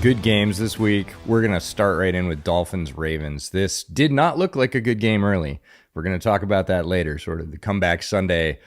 Good games this week. We're going to start right in with Dolphins-Ravens. This did not look like a good game early. We're going to talk about that later, sort of the comeback Sunday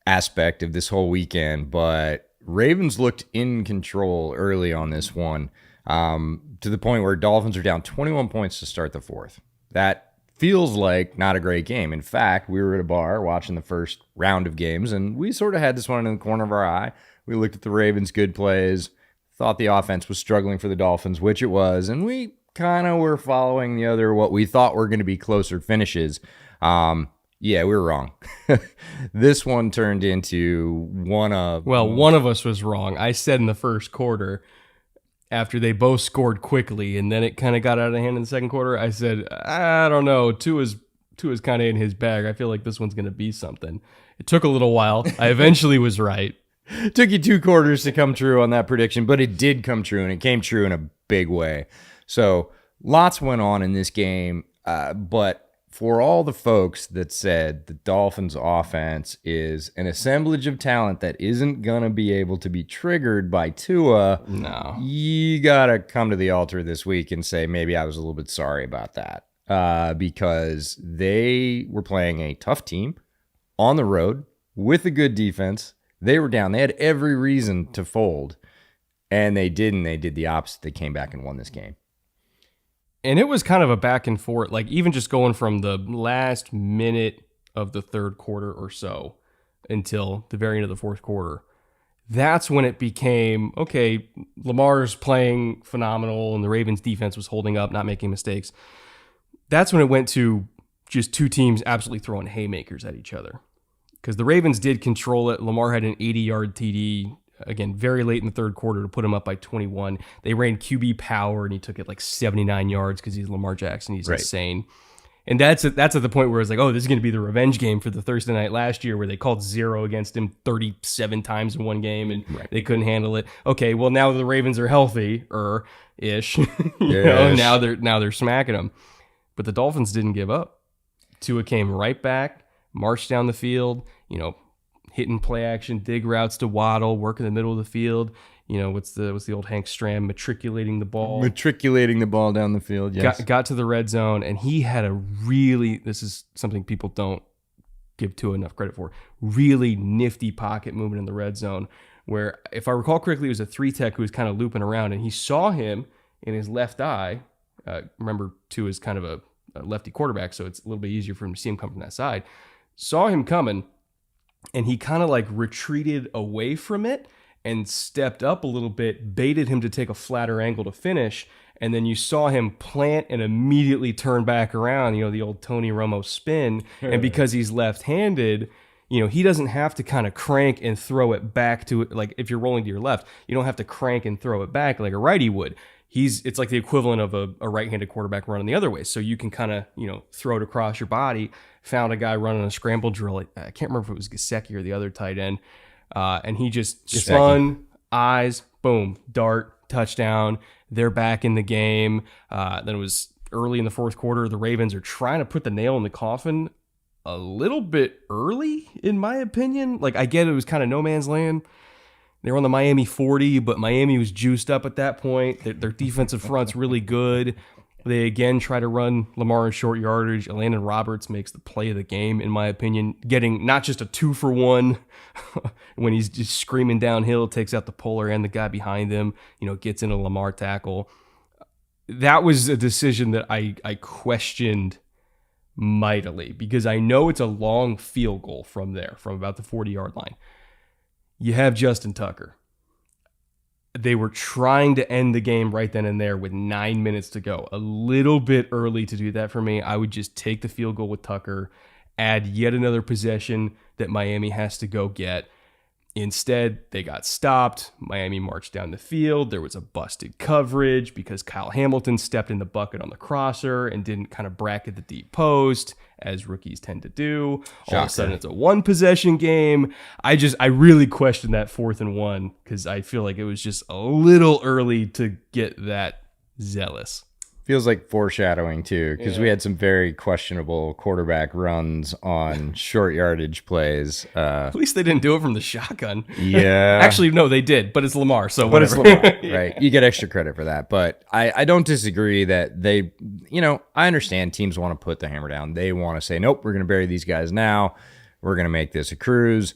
aspect of this whole weekend. But Ravens looked in control early on this one, to the point where Dolphins are down 21 points to start the fourth. That feels like not a great game. In fact, we were at a bar watching the first round of games, and we sort of had this one in the corner of our eye. We looked at the Ravens' good plays, thought the offense was struggling for the Dolphins, which it was, and we kind of were following the other, what we thought were going to be closer finishes. Yeah, we were wrong. This one turned into one of... Well, one of us was wrong. I said in the first quarter, after they both scored quickly, and then it kind of got out of hand in the second quarter, I said, I don't know, Tua's kind of in his bag. I feel like this one's going to be something. It took a little while. I eventually was right. Took you 2 quarters to come true on that prediction, but it did come true, and it came true in a big way. So lots went on in this game, but for all the folks that said the Dolphins' offense is an assemblage of talent that isn't going to be able to be triggered by Tua, no, you got to come to the altar this week and say maybe I was a little bit sorry about that, because they were playing a tough team on the road with a good defense. They were down. They had every reason to fold, and they didn't. They did the opposite. They came back and won this game. And it was kind of a back and forth, like even just going from the last minute of the third quarter or so until the very end of the fourth quarter. That's when it became, okay, Lamar's playing phenomenal, and the Ravens defense was holding up, not making mistakes. That's when it went to just two teams absolutely throwing haymakers at each other. Because the Ravens did control it. Lamar had an 80-yard TD, again, very late in the third quarter to put him up by 21. They ran QB power, and he took it like 79 yards because he's Lamar Jackson. He's insane. And that's at the point where it's like, oh, this is going to be the revenge game for the Thursday night last year where they called zero against him 37 times in one game, and they couldn't handle it. Okay, well, now the Ravens are healthy-ish. Now they're smacking them. But the Dolphins didn't give up. Tua came right back, marched down the field, hitting play action, dig routes to Waddle, work in the middle of the field. What's the old Hank Stram, matriculating the ball down the field. Yes. Got to the red zone, and he had this is something people don't give Tua enough credit for, really nifty pocket movement in the red zone, where, if I recall correctly, it was a 3-tech who was kind of looping around, and he saw him in his left eye. Remember, Tua is kind of a lefty quarterback, so it's a little bit easier for him to see him come from that side. Saw him coming, and he kind of like retreated away from it and stepped up a little bit, baited him to take a flatter angle to finish, and then you saw him plant and immediately turn back around, the old Tony Romo spin. And because he's left-handed, he doesn't have to kind of crank and throw it back to it. Like if you're rolling to your left, you don't have to crank and throw it back like a righty would. It's like the equivalent of a right-handed quarterback running the other way. So you can kind of, throw it across your body. Found a guy running a scramble drill. I can't remember if it was Gesicki or the other tight end. And he just spun, eyes, boom, dart, touchdown. They're back in the game. Then it was early in the fourth quarter. The Ravens are trying to put the nail in the coffin a little bit early, in my opinion. Like, I get it was kind of no man's land. They were on the Miami 40, but Miami was juiced up at that point. Their defensive front's really good. They again try to run Lamar in short yardage. Landon Roberts makes the play of the game, in my opinion, getting not just a 2-for-1 when he's just screaming downhill, takes out the puller and the guy behind him, gets in a Lamar tackle. That was a decision that I questioned mightily, because I know it's a long field goal from there, from about the 40-yard line. You have Justin Tucker. They were trying to end the game right then and there with 9 minutes to go. A little bit early to do that for me. I would just take the field goal with Tucker, add yet another possession that Miami has to go get. Instead, they got stopped. Miami marched down the field. There was a busted coverage because Kyle Hamilton stepped in the bucket on the crosser and didn't kind of bracket the deep post, as rookies tend to do. All of a sudden, it's a one-possession game. I really questioned that 4th and 1 because I feel like it was just a little early to get that zealous. Feels like foreshadowing too, because we Yeah. had some very questionable quarterback runs on short yardage plays. At least they didn't do it from the shotgun. Yeah, Actually, no, they did, but it's Lamar, so but it's whatever. Lamar, Yeah. right? You get extra credit for that. But I don't disagree that they, I understand teams want to put the hammer down. They want to say, nope, we're going to bury these guys now. We're going to make this a cruise.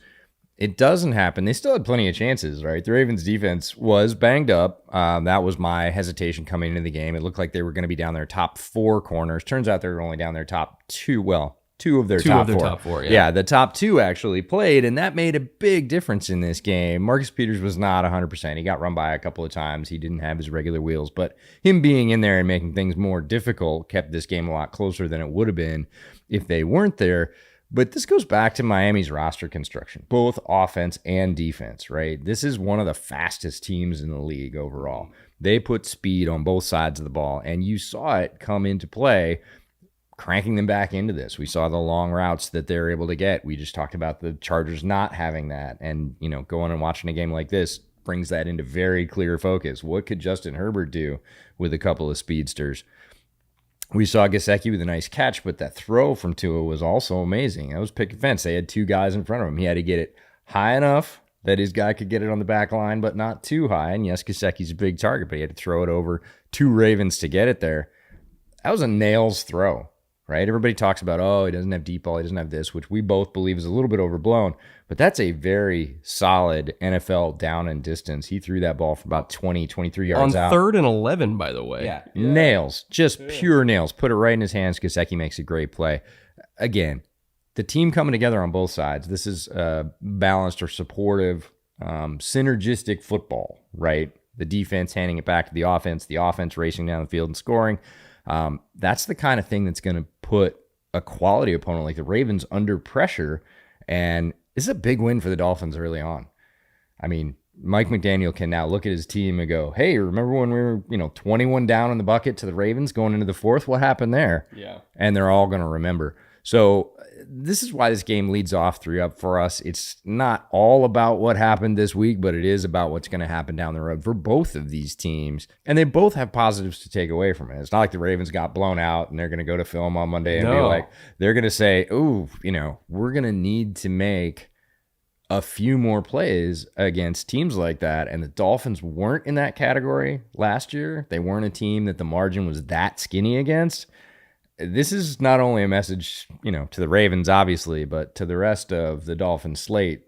It doesn't happen. They still had plenty of chances, right? The Ravens defense was banged up. That was my hesitation coming into the game. It looked like they were going to be down their top 4 corners. Turns out they were only down their top 2. Well, two of their top four. Yeah, the top 2 actually played, and that made a big difference in this game. Marcus Peters was not 100%. He got run by a couple of times. He didn't have his regular wheels, but him being in there and making things more difficult kept this game a lot closer than it would have been if they weren't there. But this goes back to Miami's roster construction, both offense and defense, right? This is one of the fastest teams in the league overall. They put speed on both sides of the ball, and you saw it come into play, cranking them back into this. We saw the long routes that they're able to get. We just talked about the Chargers not having that. And, going and watching a game like this brings that into very clear focus. What could Justin Herbert do with a couple of speedsters? We saw Gesicki with a nice catch, but that throw from Tua was also amazing. That was picket fence. They had 2 guys in front of him. He had to get it high enough that his guy could get it on the back line, but not too high. And yes, Gesicki's a big target, but he had to throw it over 2 Ravens to get it there. That was a nails throw, right? Everybody talks about, oh, he doesn't have deep ball, he doesn't have this, which we both believe is a little bit overblown, but that's a very solid NFL down and distance. He threw that ball for about 20, 23 yards On out. 3rd and 11, by the way. Yeah. Nails, just pure nails. Put it right in his hands. Gesicki makes a great play. Again, the team coming together on both sides. This is balanced or supportive, synergistic football, right? The defense handing it back to the offense racing down the field and scoring. That's the kind of thing that's going to put a quality opponent like the Ravens under pressure. And this is a big win for the Dolphins early on. I mean, Mike McDaniel can now look at his team and go, hey, remember when we were, 21 down in the bucket to the Ravens going into the 4th? What happened there? Yeah. And they're all going to remember. So this is why this game leads off 3-up for us. It's not all about what happened this week, but it is about what's going to happen down the road for both of these teams. And they both have positives to take away from it. It's not like the Ravens got blown out and they're going to go to film on Monday and be like, they're going to say, ooh, we're going to need to make a few more plays against teams like that. And the Dolphins weren't in that category last year. They weren't a team that the margin was that skinny against. This is not only a message, to the Ravens, obviously, but to the rest of the Dolphins slate.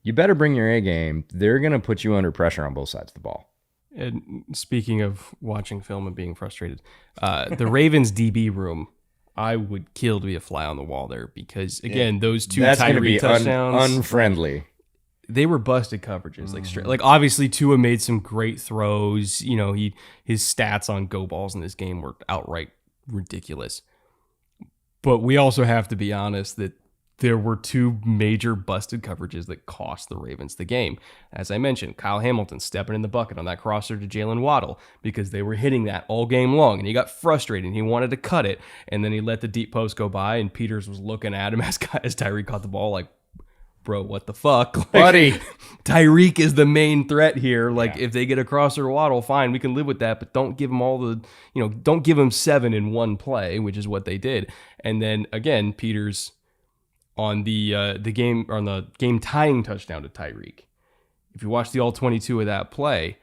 You better bring your A game. They're going to put you under pressure on both sides of the ball. And speaking of watching film and being frustrated, the Ravens DB room, I would kill to be a fly on the wall there because, again, those 2 Tyreek touchdowns, unfriendly. They were busted coverages. Like obviously Tua made some great throws. His stats on go balls in this game were outright ridiculous. But we also have to be honest that there were 2 major busted coverages that cost the Ravens the game. As I mentioned, Kyle Hamilton stepping in the bucket on that crosser to Jalen Waddle because they were hitting that all game long, and he got frustrated and he wanted to cut it, and then he let the deep post go by, and Peters was looking at him as Tyreek caught the ball like, bro, what the fuck? Like, buddy? Tyreek is the main threat here. Like, if they get a crosser Waddle, fine, we can live with that, but don't give him all the, don't give him 7 in one play, which is what they did. And then again, Peters on the game tying touchdown to Tyreek. If you watch the all 22 of that play,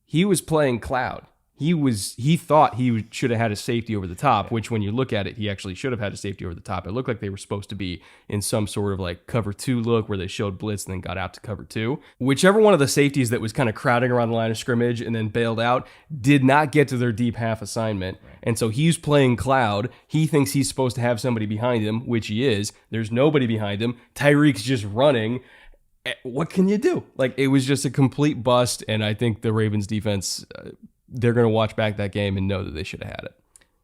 he was playing cloud. He thought he should have had a safety over the top, which when you look at it, he actually should have had a safety over the top. It looked like they were supposed to be in some sort of like cover 2 look where they showed blitz and then got out to cover 2. Whichever one of the safeties that was kind of crowding around the line of scrimmage and then bailed out did not get to their deep half assignment. And so he's playing cloud. He thinks he's supposed to have somebody behind him, which he is. There's nobody behind him. Tyreek's just running. What can you do? Like, it was just a complete bust. And I think the Ravens defense, they're going to watch back that game and know that they should have had it.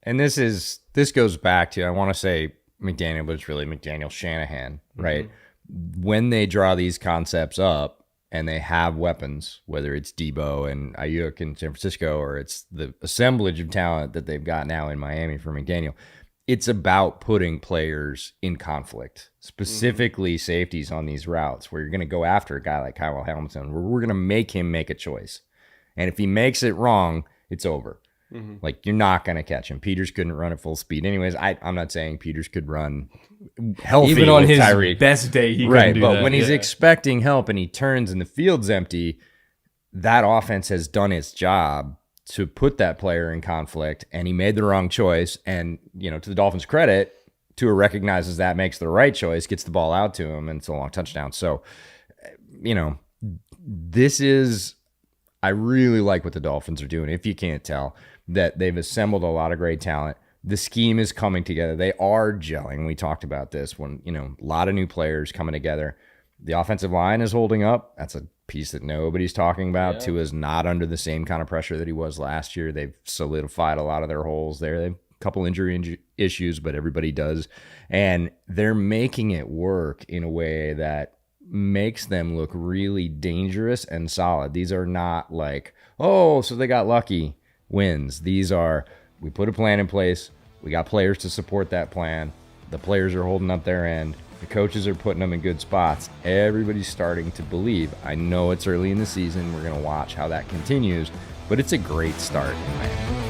And this goes back to, I want to say McDaniel, but it's really McDaniel Shanahan, right? Mm-hmm. When they draw these concepts up and they have weapons, whether it's Debo and Ayuk in San Francisco or it's the assemblage of talent that they've got now in Miami for McDaniel, it's about putting players in conflict, specifically safeties on these routes where you're going to go after a guy like Kyle Hamilton, where we're going to make him make a choice. And if he makes it wrong, it's over. Like, you're not going to catch him. Peters couldn't run at full speed. Anyways, I'm not saying Peters could run healthy Even on with his Tyreek. best day, he Right, couldn't do but that. when he's expecting help and he turns and the field's empty, that offense has done its job to put that player in conflict, and he made the wrong choice. And, to the Dolphins' credit, Tua recognizes that, makes the right choice, gets the ball out to him, and it's a long touchdown. So, I really like what the Dolphins are doing. If you can't tell, that they've assembled a lot of great talent. The scheme is coming together. They are gelling. We talked about this when, a lot of new players coming together. The offensive line is holding up. That's a piece that nobody's talking about. Tua is not under the same kind of pressure that he was last year. They've solidified a lot of their holes there. They've a couple injury issues, but everybody does. And they're making it work in a way that makes them look really dangerous and solid. These are not like, oh, so they got lucky wins. These are, we put a plan in place. We got players to support that plan. The players are holding up their end. The coaches are putting them in good spots. Everybody's starting to believe. I know it's early in the season. We're going to watch how that continues, but it's a great start in my opinion.